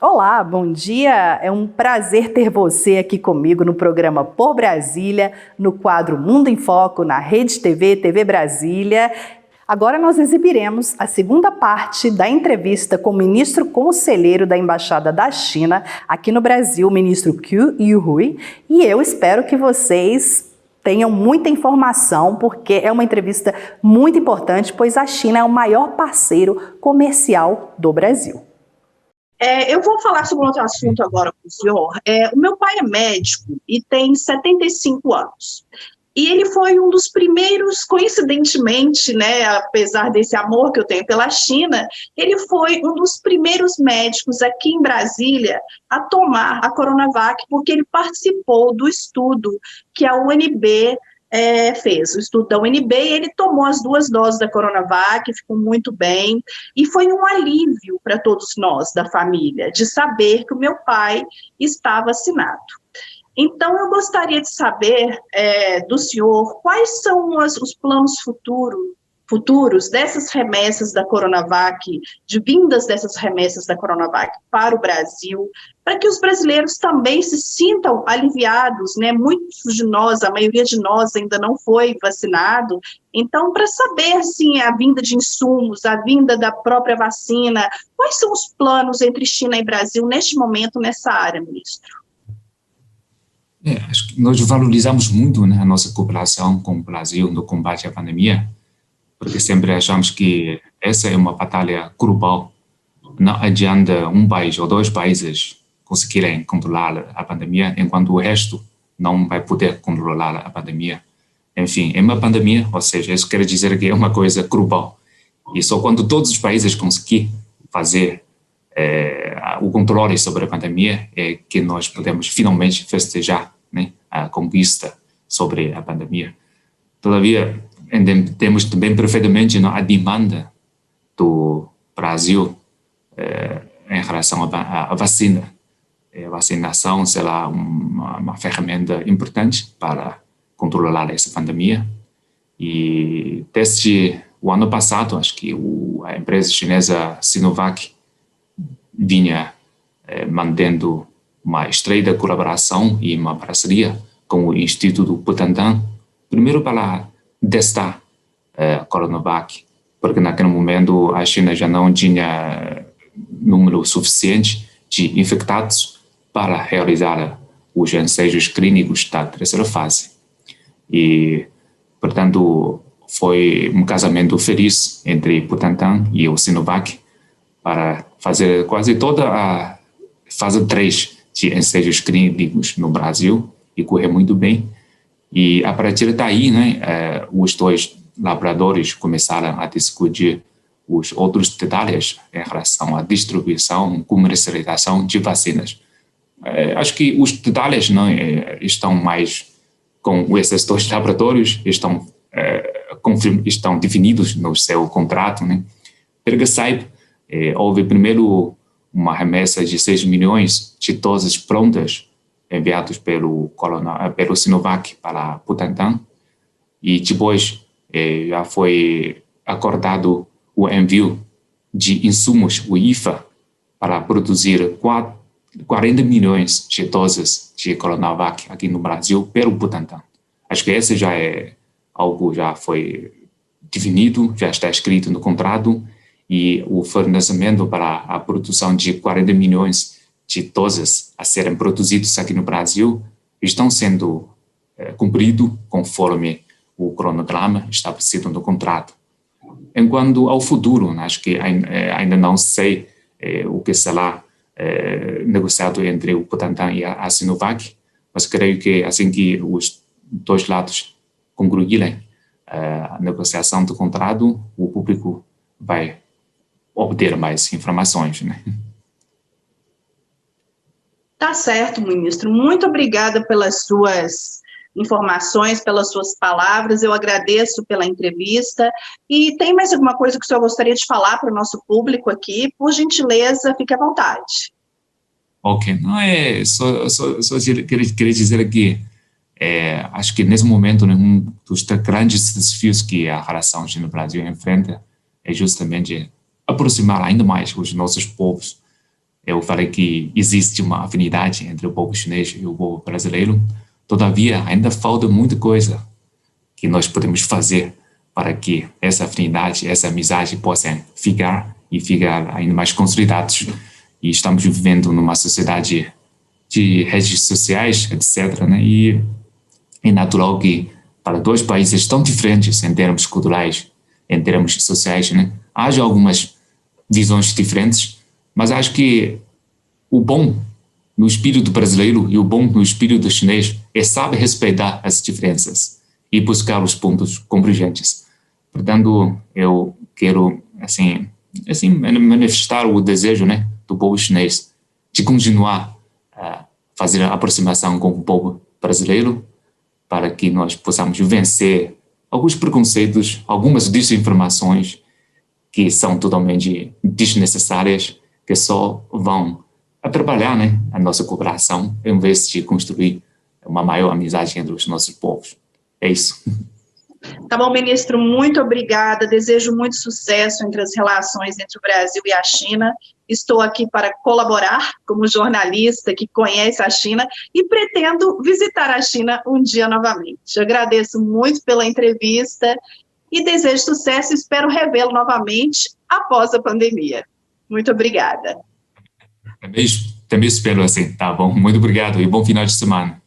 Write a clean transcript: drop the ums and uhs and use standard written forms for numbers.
Olá, bom dia! É um prazer ter você aqui comigo no programa Por Brasília, no quadro Mundo em Foco, na Rede TV, TV Brasília. Agora nós exibiremos a segunda parte da entrevista com o ministro conselheiro da Embaixada da China aqui no Brasil, o ministro Qu Yuhui, e eu espero que vocês tenham muita informação, porque é uma entrevista muito importante, pois a China é o maior parceiro comercial do Brasil. Eu vou falar sobre um outro assunto agora com o senhor. O meu pai é médico e tem 75 anos. E ele foi um dos primeiros, coincidentemente, né, apesar desse amor que eu tenho pela China, ele foi um dos primeiros médicos aqui em Brasília a tomar a Coronavac, porque ele participou do estudo que a UNB fez, o estudo da UNB, e ele tomou as 2 doses da Coronavac, ficou muito bem, e foi um alívio para todos nós da família, de saber que o meu pai está vacinado. Então, eu gostaria de saber do senhor quais são os planos futuros dessas remessas da Coronavac, de vindas dessas remessas da Coronavac para o Brasil, para que os brasileiros também se sintam aliviados, né? Muitos de nós, a maioria de nós ainda não foi vacinado, então, para saber, assim, a vinda de insumos, a vinda da própria vacina, quais são os planos entre China e Brasil neste momento, nessa área, ministro? Acho que nós valorizamos muito, né, a nossa cooperação com o Brasil no combate à pandemia, porque sempre achamos que essa é uma batalha global. Não adianta um país ou 2 países conseguirem controlar a pandemia, enquanto o resto não vai poder controlar a pandemia. Enfim, é uma pandemia, ou seja, isso quer dizer que é uma coisa global. E só quando todos os países conseguirem fazer o controle sobre a pandemia é que nós podemos finalmente festejar, né, a conquista sobre a pandemia. Todavia, entendemos também perfeitamente a demanda do Brasil em relação à vacina. A vacinação será uma ferramenta importante para controlar essa pandemia. E desde o ano passado, acho que a empresa chinesa Sinovac vinha mantendo uma estreita colaboração e uma parceria com o Instituto Butantan, primeiro para testar a Coronavac, porque naquele momento a China já não tinha número suficiente de infectados para realizar os ensaios clínicos da 3ª fase. E, portanto, foi um casamento feliz entre Butantan e o Sinovac para fazer quase toda a fase 3 de ensaios clínicos no Brasil e correr muito bem. E a partir daí, né, os 2 laboratórios começaram a discutir os outros detalhes em relação à distribuição, comercialização de vacinas. Acho que os detalhes não estão mais com esses 2 laboratórios, estão definidos no seu contrato, né? Pelo que saiba, houve primeiro uma remessa de 6 milhões de doses prontas enviados pelo Sinovac para Butantan, e depois já foi acordado o envio de insumos, o IFA, para produzir 40 milhões de doses de Coronavac aqui no Brasil pelo Butantan. Acho que esse já é algo já foi definido, já está escrito no contrato, e o fornecimento para a produção de 40 milhões de doses a serem produzidos aqui no Brasil estão sendo cumpridos conforme o cronograma estabelecido no contrato. Enquanto ao futuro, acho que ainda não sei o que será negociado entre o Butantan e a Sinovac, mas creio que assim que os 2 lados concluírem a negociação do contrato, o público vai obter mais informações, né? Tá certo, ministro. Muito obrigada pelas suas informações, pelas suas palavras. Eu agradeço pela entrevista. E tem mais alguma coisa que o senhor gostaria de falar para o nosso público aqui? Por gentileza, fique à vontade. Ok, não só queria dizer que acho que nesse momento, né, um dos grandes desafios que a relação China-Brasil enfrenta é justamente aproximar ainda mais os nossos povos eu falei que existe uma afinidade entre o povo chinês e o povo brasileiro. Todavia, ainda falta muita coisa que nós podemos fazer para que essa afinidade, essa amizade possam ficar ainda mais consolidados. E estamos vivendo numa sociedade de redes sociais, etc., né? E é natural que para dois países tão diferentes em termos culturais, em termos sociais, né, haja algumas visões diferentes, mas acho que o bom no espírito brasileiro e o bom no espírito chinês é saber respeitar as diferenças e buscar os pontos convergentes. Portanto, eu quero, assim manifestar o desejo, né, do povo chinês de continuar a fazer a aproximação com o povo brasileiro para que nós possamos vencer alguns preconceitos, algumas desinformações que são totalmente desnecessárias, que só vão atrapalhar, né, a nossa cooperação, em vez de construir uma maior amizade entre os nossos povos. É isso. Tá bom, ministro, muito obrigada, desejo muito sucesso entre as relações entre o Brasil e a China. Estou aqui para colaborar como jornalista que conhece a China e pretendo visitar a China um dia novamente. Agradeço muito pela entrevista e desejo sucesso e espero revê-lo novamente após a pandemia. Muito obrigada. Também espero assim, tá bom? Muito obrigado e bom final de semana.